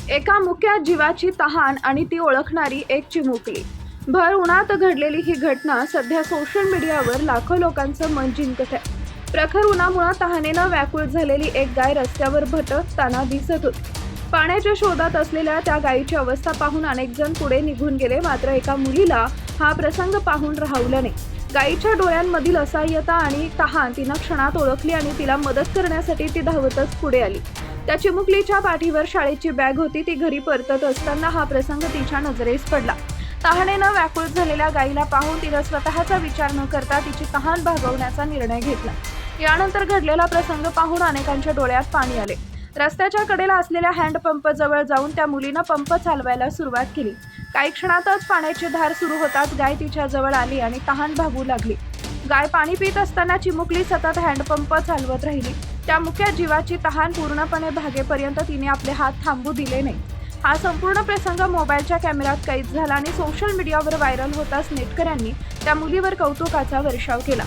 एका मुक्या जीवाची तहान आणि ती ओळखणारी एक चिमुकली. भर उन्हात घडलेली ही घटना सध्या सोशल मीडियावर लाखो लोकांचं मन जिंकत आहे. प्रखर उन्हामुळे तहानेनं व्याकुळ झालेली एक गाय रस्त्यावर भटकताना दिसत होती. पाण्याच्या शोधात असलेल्या त्या गायीची अवस्था पाहून अनेक जण पुढे निघून गेले, मात्र एका मुलीला हा प्रसंग पाहून राहवलं नाही. गायीच्या डोळ्यांमधील असहाय्यता आणि तहान तिनं क्षणात ओळखली आणि तिला मदत करण्यासाठी ती धावतच पुढे आली. त्या चिमुकलीच्या पाठीवर शाळेची बॅग होती. ती घरी परतत असताना हा प्रसंग तिच्या नजरेस पडला. तहानेनं व्याकुळ झालेल्या गायीला पाहून तिनं स्वतःचा विचार न करता तिची तहान भागवण्याचा निर्णय घेतला. यानंतर घडलेला प्रसंग पाहून अनेकांच्या डोळ्यात पाणी आले. रस्त्याच्या कडेला असलेल्या हँडपंप जवळ जाऊन त्या मुलीनं पंप चालवायला सुरुवात केली. काही क्षणातच पाण्याची धार सुरू होताच गाय तिच्या जवळ आली आणि तहान भागू लागली. गाय पाणी पित असताना चिमुकली सतत हँडपंप चालवत राहिली. त्या मुक्या जीवाची तहान पूर्णपणे भागेपर्यंत तिने आपले हात थांबू दिले नाही. हा संपूर्ण प्रसंग मोबाईलच्या कॅमेऱ्यात कैद झाला आणि सोशल मीडियावर व्हायरल होताच नेटकऱ्यांनी त्या मुलीवर कौतुकाचा वर्षाव केला.